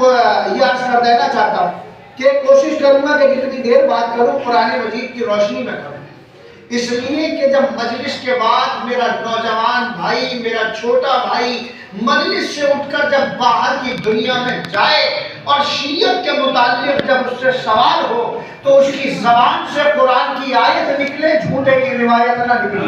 ये अर्ज कर देना चाहता हूँ कि कोशिश करूंगा कि जितनी देर बात करूं कुरान मजीद की रोशनी में करूं, इसलिए कि जब मजलिस के बाद मेरा नौजवान भाई, मेरा छोटा भाई मजलिस से उठकर जब बाहर की दुनिया में जाए और शरीयत के मुताल्लिक जब उससे सवाल हो तो उसकी जबान से कुरान की आयत निकले, झूठे की रिवायत ना निकले।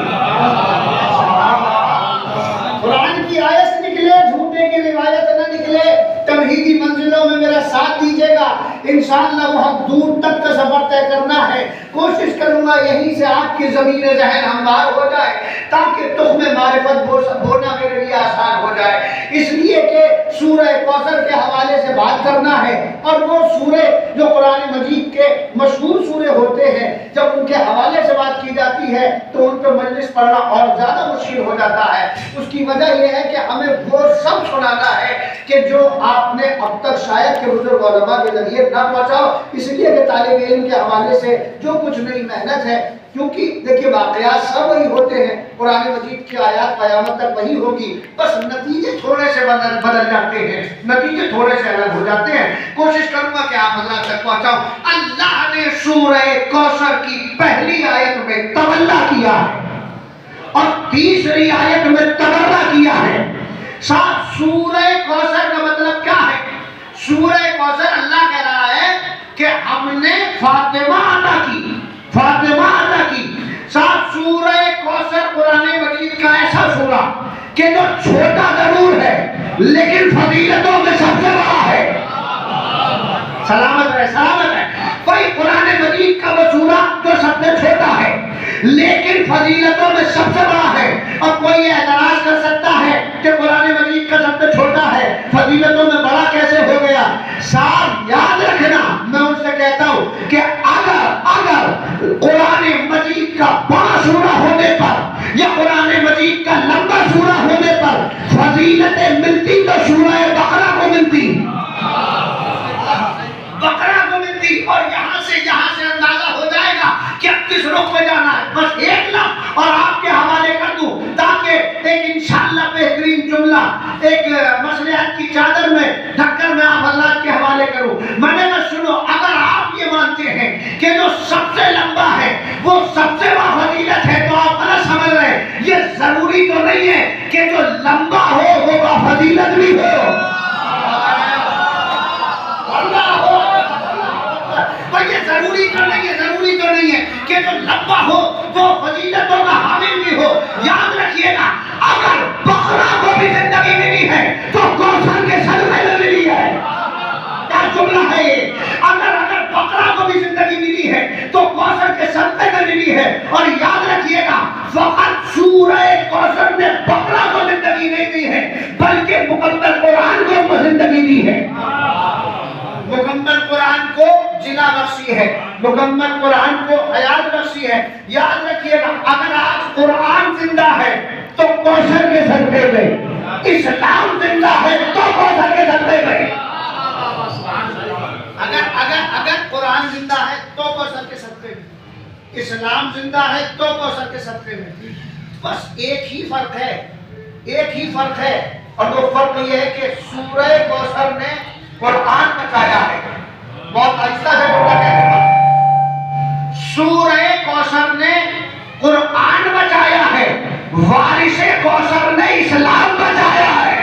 कुरान की आयत निकले, झूठे की रिवायत ना निकले। तौहीदी मंजिलों में मेरा साथ दीजिएगा, इंशाअल्लाह बहुत दूर तक का सफर तय करना है। कोशिश करूंगा यहीं से आपकी ज़मीन ज़हन हमवार हो जाए ताकि तुख्म मारिफत बोना मेरे लिए आसान हो जाए। इसलिए कि सूरह कौसर के हवाले से बात करना है और वो सूरह जो कुरान मजीद के मशहूर सूरह होते हैं, जब उनके हवाले से बात की जाती है तो उन पर मजलिस पढ़ना और ज़्यादा मुश्किल हो जाता है। उसकी वजह यह है कि हमें वो सब सुनाना है कि जो आपने अब तक शायद के बुजुर्ग उलमा के जरिए ना पहुंचाओ, इसलिए कि तालिब इल्म के हवाले से जो कुछ नई मेहनत है, क्योंकि देखिए वाक़यात सब वही होते हैं, कुरान मजीद की आयत क़यामत तक वही होगी, बस नतीजे थोड़े से बदल जाते हैं, नतीजे थोड़े से अलग हो जाते हैं। कोशिश करूंगा कि आप हज़रात तक पहुंचाऊं। अल्लाह ने सूरह कौसर की पहली आयत में तवल्ला किया है और तीसरी आयत में तबर्रा किया है। साथ सूरह कौसर का मतलब क्या है? सूरह कौसर अल्लाह कह रहा है कि हमने फातिमा अता की, फातिमा अता की। साथ सूरह कौसर कुरान मजीद का ऐसा सूरा कि जो छोटा जरूर है लेकिन फजीलतों में सबसे बड़ा है। सलामत है, सलामत है। वही कुरान मजीद का वो सूरा जो सबसे छोटा है लेकिन फजीलतों में सबसे बड़ा है। अब कोई एतराज कर सकता है कि कुरान मजीद का सबसे छोटा है, फजीलतों में बड़ा कैसे हो गया? साहब याद रखना, मैं उनसे कहता हूं कि अगर कुरान मजीद का बड़ा सूरा होने पर या कुरान मजीद का लंबा सूरा होने पर फजीलतें मिलती तो सूरह बकरा को मिलती, बकरा को मिलती। और यहाँ से अंदाजा हो जाएगा कि अब किस रुख पे जाना है। बस एक लफ्ज़ और आपके हवाले कर दूं ताकि एक इंशाअल्लाह बेहतरीन जुमला एक मसलिहत की चादर में ढककर मैं आप हज़रात के हवाले करूं। मैंने बस सुनो, अगर आप ये मानते हैं कि जो सबसे लंबा है वो सबसे बाफजीलत है तो आप गलत समझ रहे हैं। ये जरूरी तो नहीं है कि जो लंबा हो वो बाफजीलत भी हो, ये जरूरी तो नहीं है, जरूरी तो नहीं है कि जो लंबा हो वो फजीलतों का हामिल भी हो। याद रखिएगा, अगर बकरा को भी जिंदगी मिली है तो कौसर के सदक़े में मिली है। क्या जुमला है ये? अगर बकरा को भी जिंदगी मिली है तो कौसर के सदक़े में मिली है। और याद रखिएगा, फकत सूरह कौसर ने बकरा को जिंदगी नहीं दी है बल्कि मुकम्मल कुरान को जिंदगी दी है। मुकम्मल कुरान को जिला बख्शी है, मुकम्मल कुरान को हयात बख्शी है। याद रखिएगा, अगर आज कुरान जिंदा है तो कौसर के सदक़े में, इस्लाम जिंदा है तो कौसर के सदक़े में। अगर कुरान जिंदा है तो कौसर के सदक़े में, इस्लाम जिंदा है तो कौसर के सदक़े में। बस एक ही फर्क है, एक ही फर्क है। और वो फर्क ये है कि सूरह कौसर ने कुरान बचाया है। बहुत आहिस्ता से बोलना है। सूरह कौसर ने कुरान बचाया है, वारिसे कौसर ने इस्लाम बचाया है।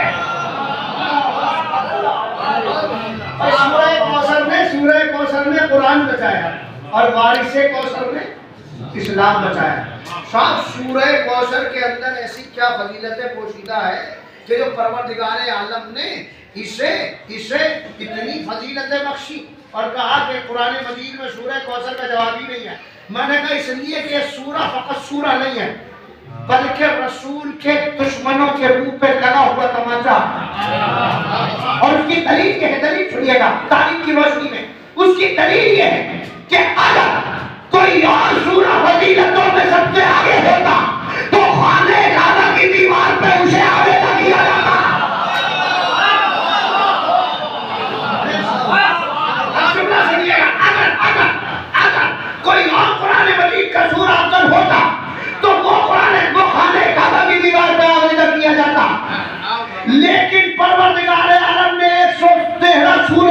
सूरह कौसर ने कुरान बचाया और वारिसे कौसर ने इस्लाम बचाया। साथ सूरह कौसर के अंदर ऐसी क्या फजीलतें पोशीदा है कि जो परवरदिगार आलम ने इसे इतनी फजीलतें बख्शी और कहा कि कुरान मजीद में सूरह कौसर का जवाब ही नहीं है। मैंने कहा इसलिए कि सूरा फकत सूरा नहीं है बल्कि रसूल के दुश्मनों के मुंह पे लगा हुआ तमाचा। और उसकी दलील क्या है? दलील सुनिएगा तारीख की रोशनी में। उसकी दलील ये है कि अगर कोई और सूरा फजीलतों में सबसे आगे होता तो खाने काबा की दीवार पे उसे आवेदन किया जाता। अगर कोई और कुरान मजीद का सूरा अफजल होता तो वो खाने काबा की दीवार पे आवेदन किया जाता। लेकिन परवरदिगार आलम ने 113 सूरत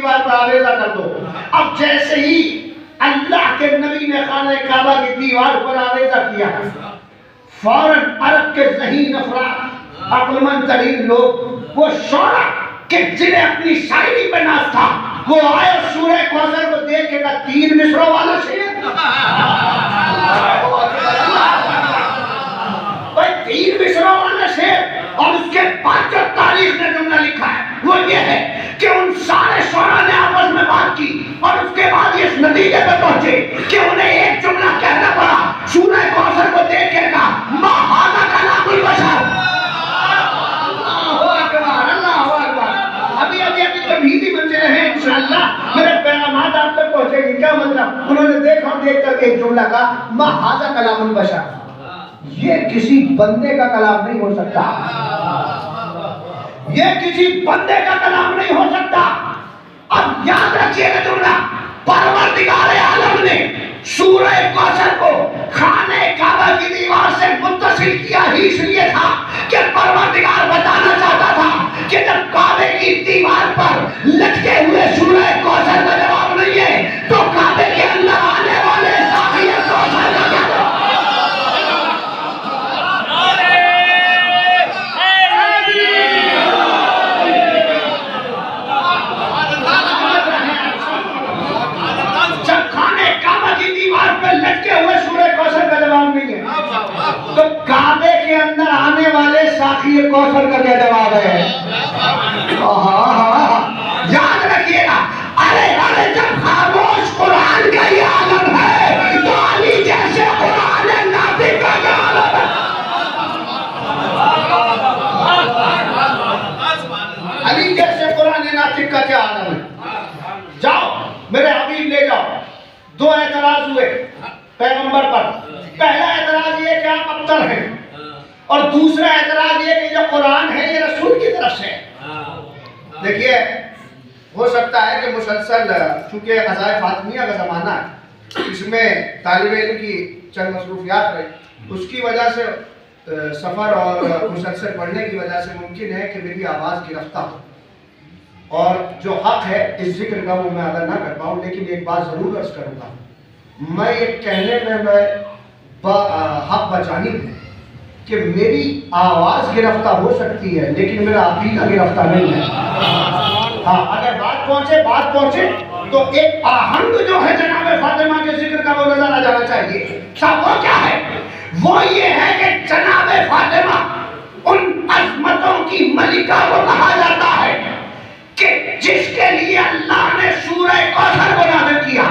दीवार पर आवेजा कर दो। अब जैसे ही अल्लाह के नबी ने खाने काबा की दीवार पर आवेजा किया, फौरन अरब के ज़हीन अफराद, अक्लमंद तरीन लोग, वो शोरा कि जिन्हें अपनी शायरी पे नाज था, वो आए सूरह कौसर को देख के कहा 3 मिसरों वाला शेर। भाई 3 मिसरों वाला शेर। और उसके बाद जो तारीख ने जुमला लिखा है वो ये है कि उन सारे शोरा ने आपस में बात की और उसके बाद इस नतीजे पे पहुंचे कि उन्हें एक जुमला कहना पड़ा सूरह कौसर को देख के कहा मा हाज़ा कलामुल बशर। अभी तमहीदी मंजिलें हैं इंशाअल्लाह, मेरे पैगामात आप तक पहुंचेगी। क्या मतलब? उन्होंने देखा और देख करके एक जुमला कहा मा हाज़ा कलामुल बशर, ये किसी बंदे का कलाम नहीं हो सकता, ये किसी बंदे का कलाम नहीं हो सकता। अब याद रखिएगा जुमला, परवरदिगार आलम ने सूरह कौसर को खाने काबा की दीवार से मुत्तसिल किया ही इसलिए था कि परवरदिगार बताना चाहता था कि जब काबे की दीवार पर लटके हुए सूरह कौसर का जवाब नहीं है तो काबे के अंदर आने वाले साहिर कौसर का क्या जवाब? लटके हुए सूरह कौसर का जवाब नहीं है तो काबे के अंदर आने वाले साखी कौसर का क्या जवाब है? याद रखिएगा। अरे अरे जब खामोश कुरान का ये आलम है तो अली जैसे कुरान नातिक का क्या आलम है? अली जैसे कुरान नातिक का क्या आलम है? जाओ मेरे हबीब ले जाओ। 2 एतराज हुए पैगंबर पर। पहला एतराज ये कि आप अब्तर हैं और दूसरा एतराज ये कि जो कुरान है ये रसूल की तरफ से। देखिए हो सकता है कि मुसलसल चूंकि क़ज़ाए फ़ातिमिया का ज़माना है, इसमें तालिब इल्म की चंद मसरूफियात रही, उसकी वजह से सफ़र और मुसलसल पढ़ने की वजह से मुमकिन है कि मेरी आवाज़ गिरफ्ता हो और जो हक़ है इस जिक्र का वो मैं अदा ना कर पाऊँ। लेकिन एक बात ज़रूर अर्ज़ करूँगा, मैं ये कहने में हक़ बचानी है कि मेरी आवाज़ गिरफ्ता हो सकती है लेकिन मेरा अक़ीदा गिरफ्ता नहीं है। हाँ, अगर बात पहुँचे तो एक आहंग जो है जनाब फातिमा के जिक्र का वो नजर आ जाना चाहिए। साहब वो क्या है? वो ये है कि जनाब फातिमा उन अज़मतों की मलिका को कहा जाता है कि जिसके लिए अल्लाह ने सूरह कौसर को नाज़िल किया।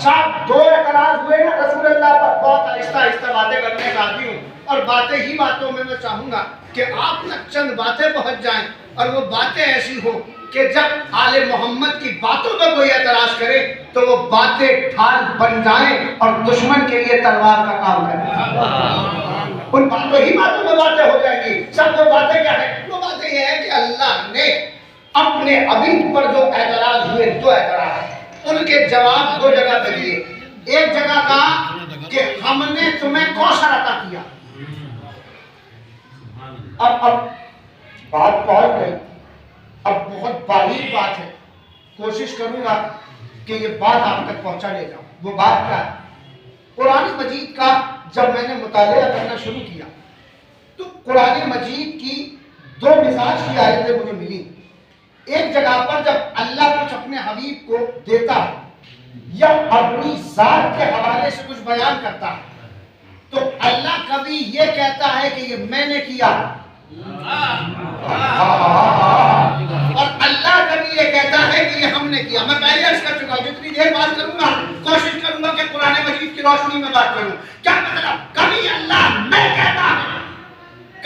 साहब 2 एतराज़ हुए ना रसूलुल्लाह पर। बहुत आहिस्ता आहिस्ता बातें करने का आदी हूँ और बातें ही बातों में मैं चाहूँगा कि आप तक चंद बातें पहुँच जाएं और वो बातें ऐसी हो कि जब आले मोहम्मद की बातों पर कोई एतराज़ करे तो वो बातें ढाल बन जाएं और दुश्मन के लिए तलवार का काम करें। उन बातों ही बातों में बातें हो जाएंगी। सब वो बातें क्या है? वो बातें ये है कि अल्लाह ने अपने हबीब पर जो एतराज़ हुए, 2 एतराज़, उनके जवाब 2 जगह पे दिए। एक जगह कहा कि हमने तुम्हें कौसर अता किया। अब बात पहुंच गई। अब बहुत बारीक बात है, कोशिश करूंगा कि ये बात आप तक पहुंचा ले जाऊं। वो बात क्या है? कुरान मजीद का जब मैंने मुतालिया करना शुरू किया तो कुरान मजीद की 2 मिजाज की आयतें मुझे मिली। एक जगह पर जब अल्लाह कुछ अपने हबीब को देता है या अपनी जात के हवाले से कुछ बयान करता है तो अल्लाह कभी ये कहता है कि ये मैंने किया और अल्लाह कभी ये कहता है कि ये हमने किया। मैं पहले अर्ज कर चुका हूं, जितनी देर बात करूंगा कोशिश करूंगा कि कुरान मजीद की रोशनी में बात करूं। क्या मतलब? कभी अल्लाह मैं कहता है,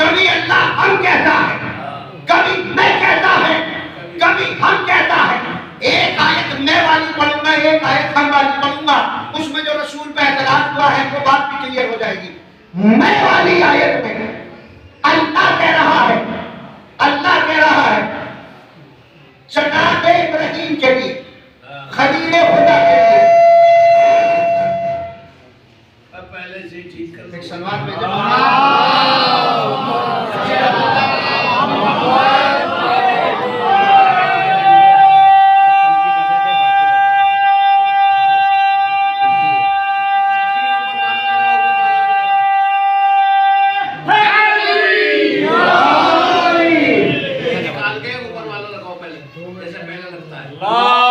कभी अल्लाह हम कहता है, कभी मैं कहता है, कभी हम कहता है। एक आयत मैं वाली पढ़ूंगा, एक आयत हम वाली पढ़ूंगा, उसमें जो रसूल पे एतराज हुआ है वो बात भी क्लियर हो जाएगी। मैं वाली आयत में अल्लाह कह रहा है, अल्लाह कह रहा है जनाब इब्राहीम के लिए, खलील खुदा के लिए। अब पहले से ठीक कर एक सलमान में पहले जैसे पहले लगता है। अल्लाह